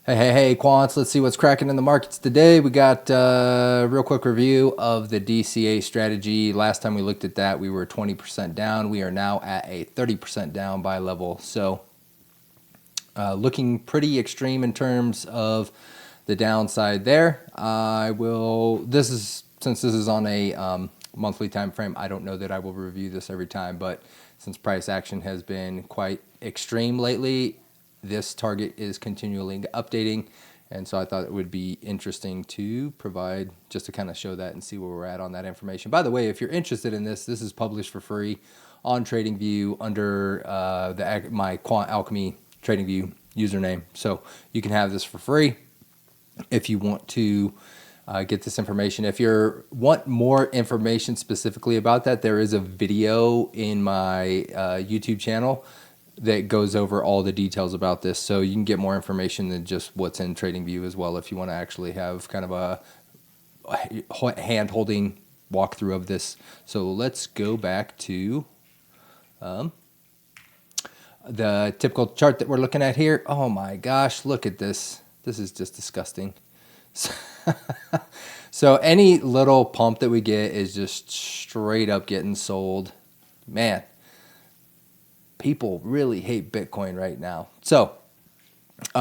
Hey, quants, let's see what's cracking in the markets today. We got a real quick review of the DCA strategy. Last time we looked at that, we were 20% down. We are now at a 30% down buy level. So looking pretty extreme in terms of the downside there. Since this is on a monthly time frame, I don't know that I will review this every time, but since price action has been quite extreme lately, this target is continually updating, and so I thought it would be interesting to provide just to kind of show that and see where we're at on that information. By the way, if you're interested in this is published for free on TradingView under my Quant Alchemy TradingView username, so you can have this for free if you want to get this information. If you want more information specifically about that, there is a video in my YouTube channel that goes over all the details about this, so you can get more information than just what's in TradingView as well if you want to actually have kind of a hand-holding walkthrough of this. So let's go back to the typical chart that we're looking at here. Oh my gosh, look at this. This is just disgusting. So any little pump that we get is just straight up getting sold. Man, people really hate Bitcoin right now. So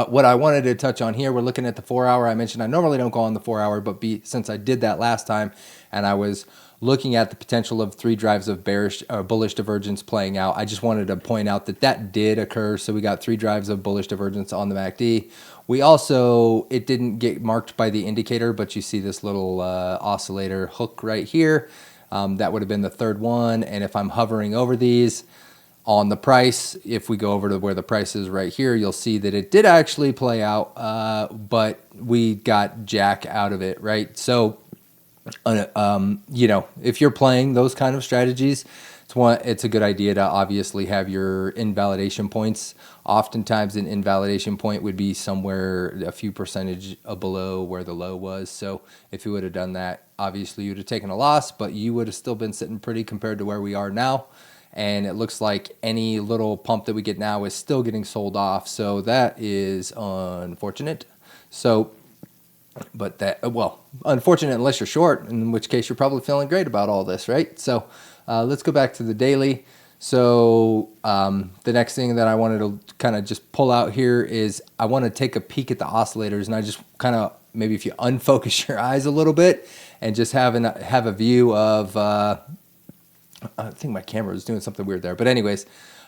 what I wanted to touch on here, we're looking at the 4 hour. I mentioned I normally don't go on the 4 hour, but since I did that last time and I was looking at the potential of 3 drives of bearish or bullish divergence playing out, I just wanted to point out that that did occur. So we got 3 drives of bullish divergence on the MACD. We also, it didn't get marked by the indicator, but you see this little oscillator hook right here. That would have been the 3rd one. And if I'm hovering over these, on the price, if we go over to where the price is right here, you'll see that it did actually play out, but we got jack out of it, right? So, you know, if you're playing those kind of strategies, it's a good idea to obviously have your invalidation points. Oftentimes an invalidation point would be somewhere a few percentage below where the low was. So if you would have done that, obviously you would have taken a loss, but you would have still been sitting pretty compared to where we are now. And it looks like any little pump that we get now is still getting sold off. So that is unfortunate. So, but that, well, unfortunate unless you're short, in which case you're probably feeling great about all this, right? So let's go back to the daily. So the next thing that I wanted to kind of just pull out here is I want to take a peek at the oscillators, and I just kind of, maybe if you unfocus your eyes a little bit and just have a view of, I think my camera was doing something weird there. But anyways,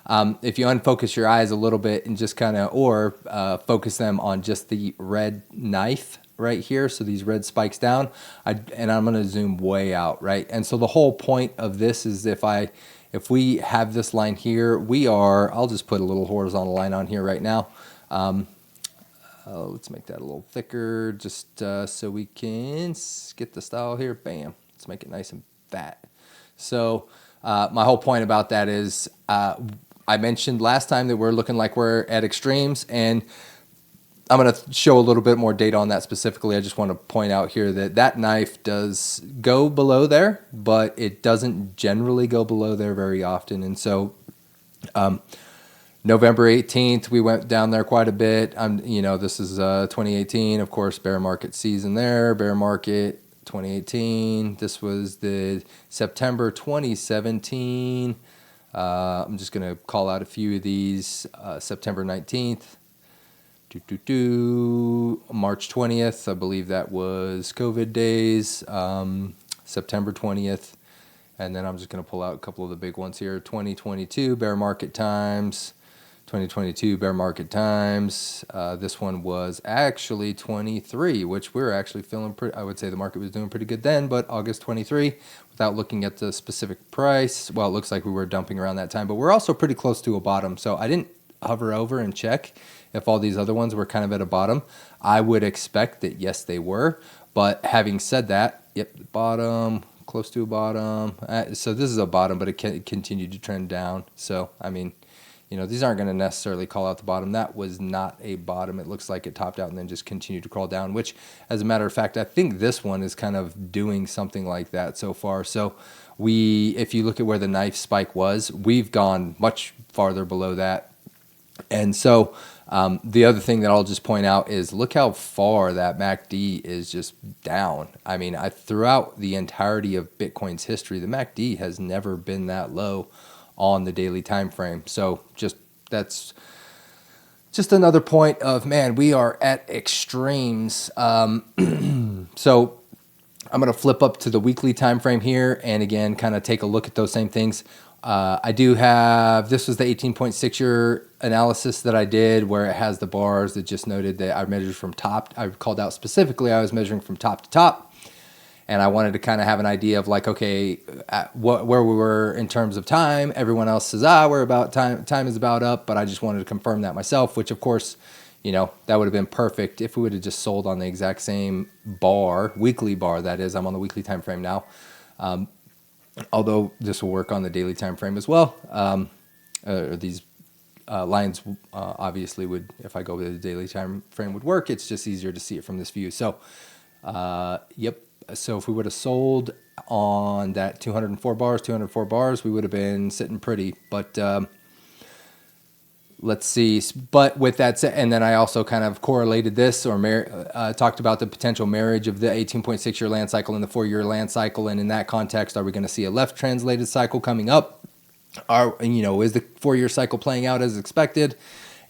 if you unfocus your eyes a little bit and just kind of, or focus them on just the red knife right here. So these red spikes down, and I'm going to zoom way out, right? And so the whole point of this is if we have this line here, I'll just put a little horizontal line on here right now. Let's make that a little thicker just so we can get the style here. Bam. Let's make it nice and fat. So my whole point about that is I mentioned last time that we're looking like we're at extremes, and I'm going to show a little bit more data on that specifically. I just want to point out here that that knife does go below there, but it doesn't generally go below there very often. And so November 18th, we went down there quite a bit. You know, this is 2018, of course, bear market season there, bear market 2018. This was the September 2017. I'm just going to call out a few of these. September 19th, March 20th. I believe that was COVID days. September 20th. And then I'm just going to pull out a couple of the big ones here. 2022 bear market times. 2022 bear market times. This one was actually 23, which we're actually feeling pretty, I would say the market was doing pretty good then, but August 23, without looking at the specific price, well, it looks like we were dumping around that time, but we're also pretty close to a bottom. So I didn't hover over and check if all these other ones were kind of at a bottom. I would expect that yes, they were, but having said that, yep, the bottom, close to a bottom. So this is a bottom, but it continued to trend down. So, I mean, you know, these aren't going to necessarily call out the bottom. That was not a bottom. It looks like it topped out and then just continued to crawl down, which, as a matter of fact, I think this one is kind of doing something like that so far. So if you look at where the knife spike was, we've gone much farther below that. And so The other thing that I'll just point out is look how far that MACD is just down. I mean, throughout the entirety of Bitcoin's history, the MACD has never been that low on the daily time frame. So that's just another point of, man, we are at extremes. So I'm going to flip up to the weekly time frame here and again kind of take a look at those same things. I do have, this was the 18.6-year analysis that I did where it has the bars that just noted that I measured from top. I called out specifically I was measuring from top to top, and I wanted to kind of have an idea of like, okay, where we were in terms of time. Everyone else says, we're about time is about up, but I just wanted to confirm that myself, which of course, you know, that would have been perfect if we would have just sold on the exact same bar, weekly bar that is. I'm on the weekly time frame now. Although this will work on the daily time frame as well. These lines obviously would, if I go with the daily time frame, would work. It's just easier to see it from this view. So, yep. So if we would have sold on that 204 bars, we would have been sitting pretty. But let's see. But with that said, and then I also kind of correlated this or talked about the potential marriage of the 18.6-year land cycle and the 4-year land cycle. And in that context, are we going to see a left translated cycle coming up? Is the 4-year cycle playing out as expected?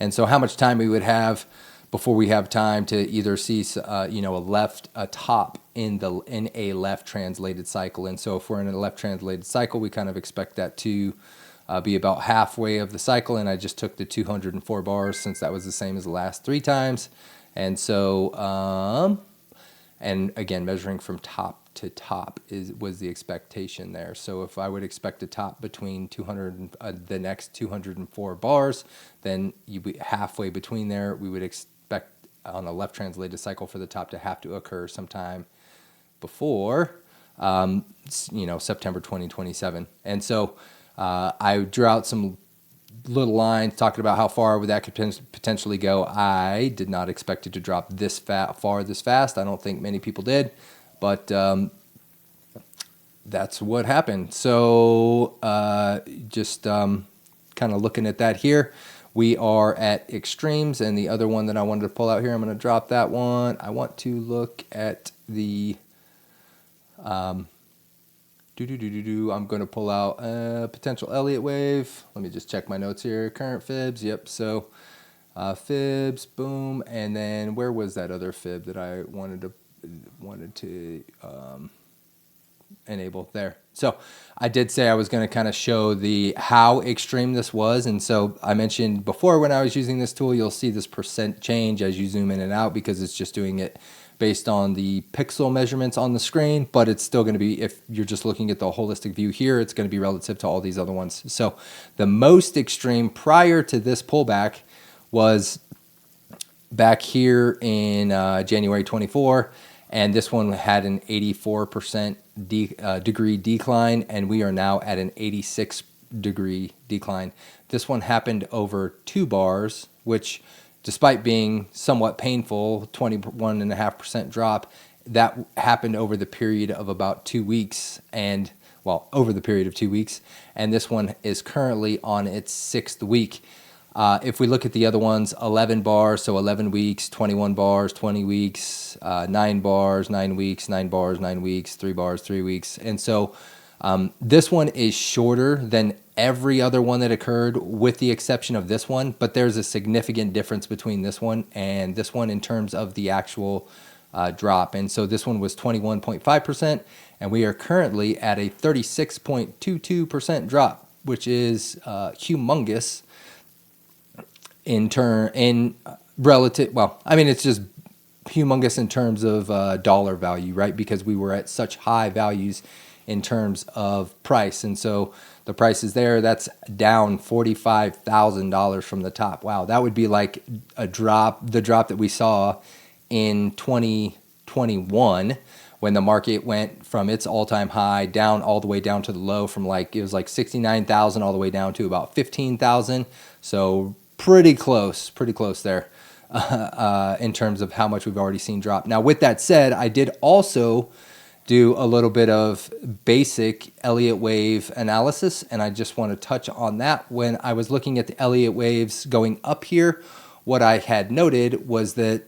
And so how much time we would have before we have time to either see, a top in a left translated cycle. And so if we're in a left translated cycle, we kind of expect that to be about halfway of the cycle. And I just took the 204 bars since that was the same as the last 3 times. And so, and again, measuring from top to top was the expectation there. So if I would expect a top between the next 204 bars, then you'd be halfway between there. We would expect on a left translated cycle for the top to have to occur sometime before, September 2027. And so I drew out some little lines talking about how far that could potentially go. I did not expect it to drop this far this fast. I don't think many people did, but that's what happened. So just kind of looking at that here, we are at extremes. And the other one that I wanted to pull out here, I'm going to drop that one. I want to look at the I'm going to pull out a potential Elliott wave. Let me just check my notes here. Current fibs. Yep. So fibs, boom. And then where was that other fib that I wanted to enable there? So I did say I was going to kind of show how extreme this was. And so I mentioned before when I was using this tool, you'll see this percent change as you zoom in and out because it's just doing it based on the pixel measurements on the screen, but it's still going to be, if you're just looking at the holistic view here, it's going to be relative to all these other ones. So the most extreme prior to this pullback was back here in January 24, and this one had an 84% degree decline, and we are now at an 86 degree decline. This one happened over 2 bars, which despite being somewhat painful, 21.5% drop, that happened over the period of about 2 weeks, over the period of 2 weeks, and this one is currently on its 6th week. If we look at the other ones, 11 bars, so 11 weeks, 21 bars, 20 weeks, 9 bars, 9 weeks, 9 bars, 9 weeks, 3 bars, 3 weeks. And so this one is shorter than every other one that occurred with the exception of this one, but there's a significant difference between this one and this one in terms of the actual drop. And so this one was 21.5%, and we are currently at a 36.22% drop, which is humongous in relative. Well, I mean, it's just humongous in terms of dollar value, right? Because we were at such high values in terms of price. And so the price is there. That's down $45,000 from the top. Wow, that would be like the drop that we saw in 2021 when the market went from its all-time high down all the way down to the low from it was like 69,000 all the way down to about 15,000. So pretty close there in terms of how much we've already seen drop. Now, with that said, I did also do a little bit of basic Elliott wave analysis, and I just want to touch on that. When I was looking at the Elliott waves going up here, what I had noted was that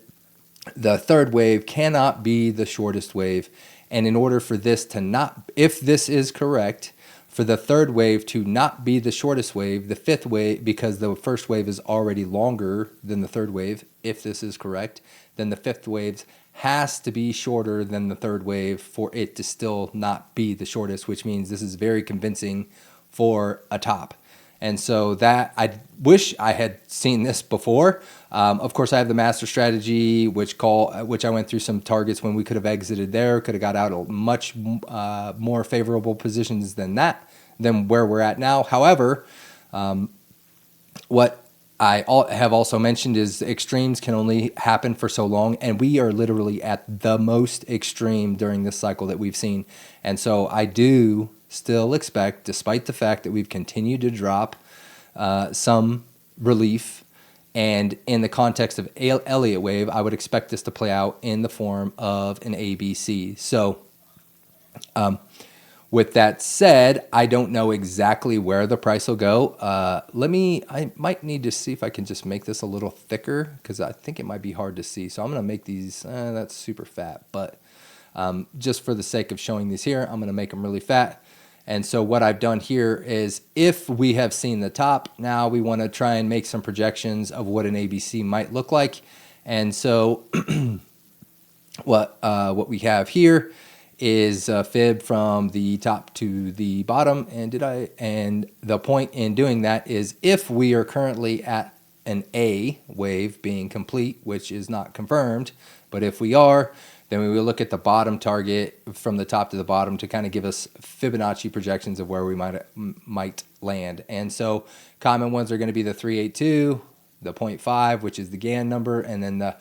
the third wave cannot be the shortest wave. And in order for this to not, if this is correct, for the third wave to not be the shortest wave, the fifth wave, because the first wave is already longer than the third wave, if this is correct, then the fifth wave has to be shorter than the third wave for it to still not be the shortest, which means this is very convincing for a top. And so that I wish I had seen this before. Of course, I have the master strategy, which I went through some targets when we could have exited there, could have got out of much more favorable positions than where we're at now. However, what I have also mentioned is extremes can only happen for so long, and we are literally at the most extreme during this cycle that we've seen. And so I do still expect, despite the fact that we've continued to drop some relief, and in the context of Elliott wave, I would expect this to play out in the form of an ABC. So with that said, I don't know exactly where the price will go. I might need to see if I can just make this a little thicker, because I think it might be hard to see. So I'm going to make these, that's super fat, but just for the sake of showing these here, I'm going to make them really fat. And so what I've done here is, if we have seen the top, now we want to try and make some projections of what an ABC might look like. And so what we have here is a fib from the top to the bottom. And the point in doing that is, if we are currently at an A wave being complete, which is not confirmed, but if we are, then we will look at the bottom target from the top to the bottom to kind of give us Fibonacci projections of where we might land. And so common ones are going to be the 382, the 0.5, which is the Gann number, and then the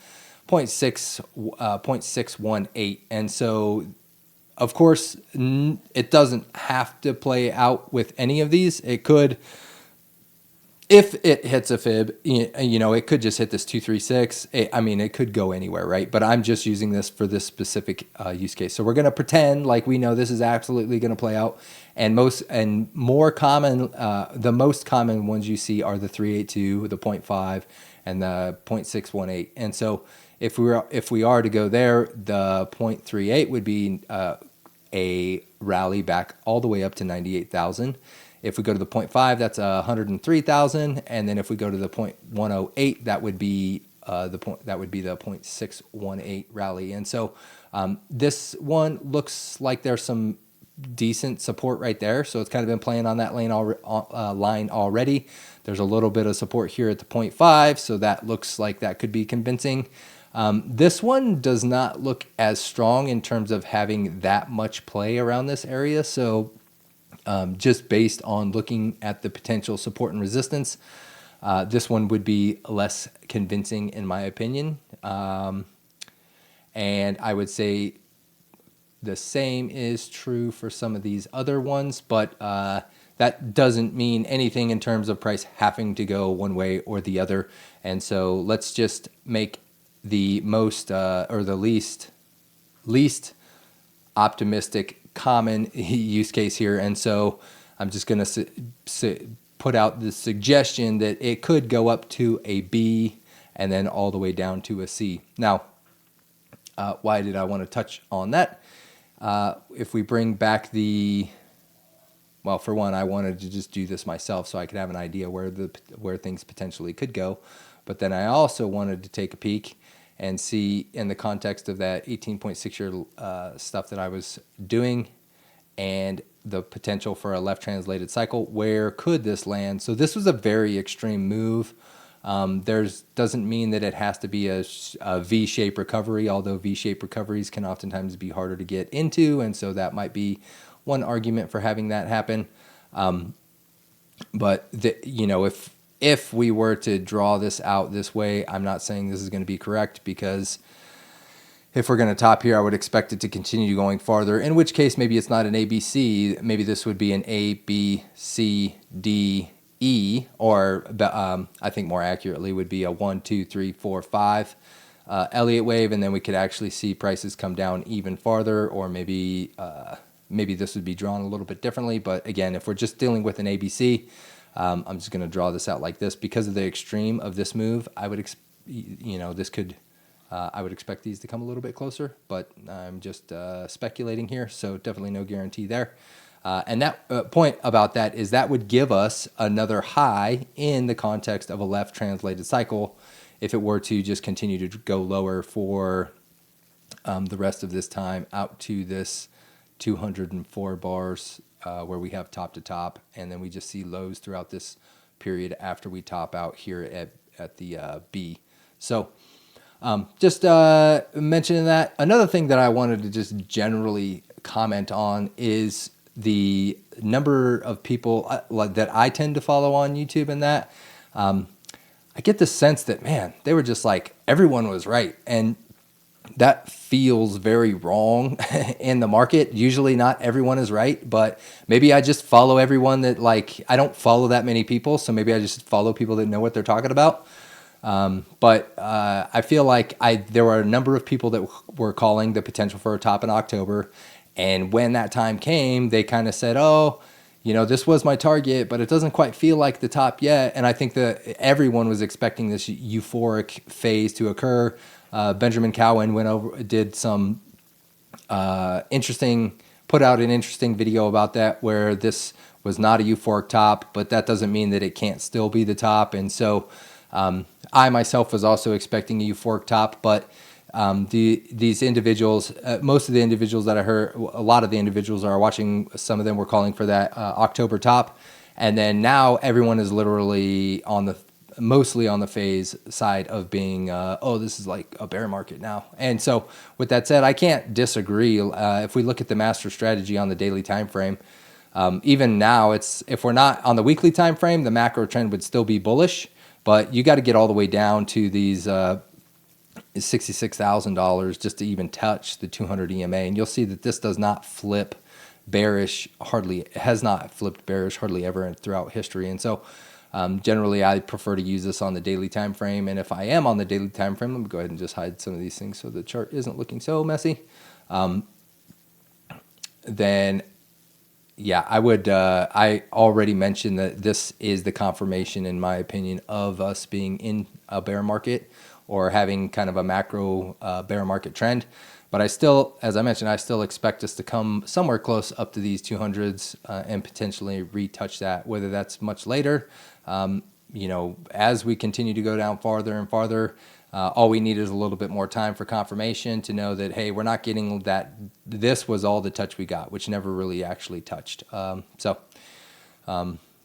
0.618. And so, of course, it doesn't have to play out with any of these. It could, if it hits a fib, it could just hit this 236. It could go anywhere, right? But I'm just using this for this specific use case. So we're going to pretend like we know this is absolutely going to play out. And the most common ones you see are the 382, the 0.5, and the 0.618. And so if we are to go there, the 0.38 would be a rally back all the way up to 98,000. If we go to the 0.5, that's 103,000, and then if we go to the 0.108, that would be the 0.618 rally. And so this one looks like there's some decent support right there. So it's kind of been playing on that line already. There's a little bit of support here at the 0.5, so that looks like that could be convincing. This one does not look as strong in terms of having that much play around this area. So just based on looking at the potential support and resistance, this one would be less convincing in my opinion. And I would say the same is true for some of these other ones, but that doesn't mean anything in terms of price having to go one way or the other. And so let's just make the most or the least optimistic common use case here. And so I'm just going to put out the suggestion that it could go up to a B and then all the way down to a C. Now, why did I want to touch on that? If we bring back well, for one, I wanted to just do this myself so I could have an idea where things potentially could go. But then I also wanted to take a peek and see, in the context of that 18.6-year stuff that I was doing and the potential for a left translated cycle, where could this land? So this was a very extreme move. Doesn't mean that it has to be a V-shaped recovery, although V-shaped recoveries can oftentimes be harder to get into, and so that might be one argument for having that happen. But if we were to draw this out this way, I'm not saying this is going to be correct, because if we're going to top here, I would expect it to continue going farther, in which case maybe it's not an ABC. Maybe this would be an A, B, C, D, E, or I think more accurately would be a 1, 2, 3, 4, 5 Elliott wave, and then we could actually see prices come down even farther, or maybe this would be drawn a little bit differently. But again, if we're just dealing with an ABC, I'm just going to draw this out like this. Because of the extreme of this move, I would you know, this could, I would expect these to come a little bit closer, but I'm just speculating here, so definitely no guarantee there. And that point about that is that would give us another high in the context of a left translated cycle if it were to just continue to go lower for the rest of this time out to this 204 bars where we have top to top, and then we just see lows throughout this period after we top out here at the B. So just mentioning that. Another thing that I wanted to just generally comment on is the number of people that I tend to follow on YouTube, and that I get the sense that, man, they were just like, everyone was right. And that feels very wrong in the market. Usually not everyone is right, but maybe I just follow everyone that, like, I don't follow that many people. So maybe I just follow people that know what they're talking about. But I feel like there were a number of people that were calling the potential for a top in October. And when that time came, they kind of said, oh, you know, this was my target, but it doesn't quite feel like the top yet. And I think that everyone was expecting this euphoric phase to occur. Benjamin Cowan did some put out an interesting video about that, where this was not a euphoric top, but that doesn't mean that it can't still be the top. And so I myself was also expecting a euphoric top, but these individuals, most of the individuals that I heard, a lot of the individuals that are watching, some of them were calling for that October top. And then now everyone is literally mostly on the phase side of being, oh, this is like a bear market now. And so with that said, I can't disagree. If we look at the master strategy on the daily time frame, even now, if we're not on the weekly time frame, the macro trend would still be bullish, but you got to get all the way down to these $66,000 just to even touch the 200 EMA. And you'll see that this does not flip bearish, has not flipped bearish hardly ever throughout history. And so generally I prefer to use this on the daily time frame. And if I am on the daily time frame, let me go ahead and just hide some of these things so the chart isn't looking so messy. Then yeah, I would, I already mentioned that this is the confirmation, in my opinion, of us being in a bear market or having kind of a macro bear market trend. But I still, as I mentioned, I still expect us to come somewhere close up to these 200s and potentially retouch that, whether that's much later. You know, as we continue to go down farther and farther, all we need is a little bit more time for confirmation to know that, hey, we're not getting that. This was all the touch we got, which never really actually touched.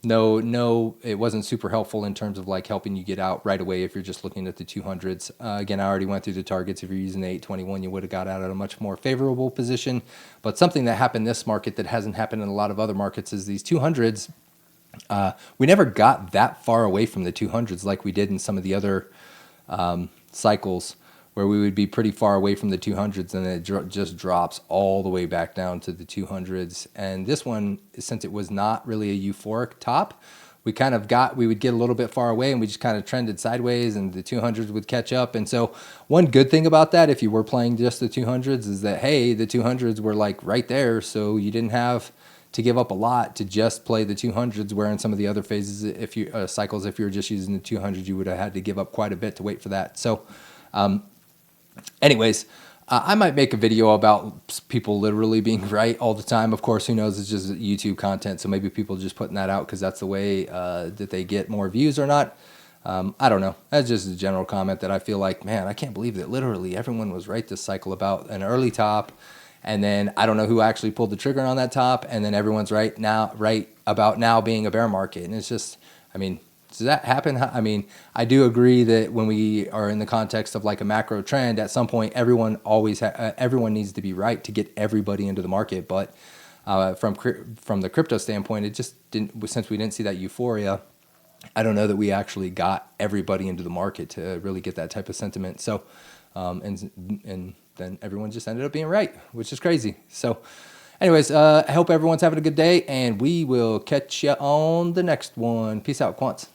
No, it wasn't super helpful in terms of like helping you get out right away if you're just looking at the 200s. Again, I already went through the targets. If you're using the 821, you would have got out at a much more favorable position. But something that happened in this market that hasn't happened in a lot of other markets is these 200s. We never got that far away from the 200s like we did in some of the other cycles, where we would be pretty far away from the 200s and then it just drops all the way back down to the 200s. And this one, since it was not really a euphoric top, we would get a little bit far away and we just kind of trended sideways and the 200s would catch up. And so one good thing about that, if you were playing just the 200s, is that, hey, the 200s were like right there. So you didn't have to give up a lot to just play the 200s, where in some of the other phases, cycles, if you were just using the 200s, you would have had to give up quite a bit to wait for that. So anyways, I might make a video about people literally being right all the time. Of course, who knows, it's just YouTube content, so maybe people are just putting that out because that's the way that they get more views or not. I don't know. That's just a general comment that I feel like, man, I can't believe that literally everyone was right this cycle about an early top. And then I don't know who actually pulled the trigger on that top. And then everyone's right about now being a bear market. And it's just, I mean, does that happen? I mean, I do agree that when we are in the context of like a macro trend, at some point, everyone needs to be right to get everybody into the market. But from the crypto standpoint, it just didn't, since we didn't see that euphoria, I don't know that we actually got everybody into the market to really get that type of sentiment. So, and then everyone just ended up being right, which is crazy. So anyways, I hope everyone's having a good day, and we will catch you on the next one. Peace out, quants.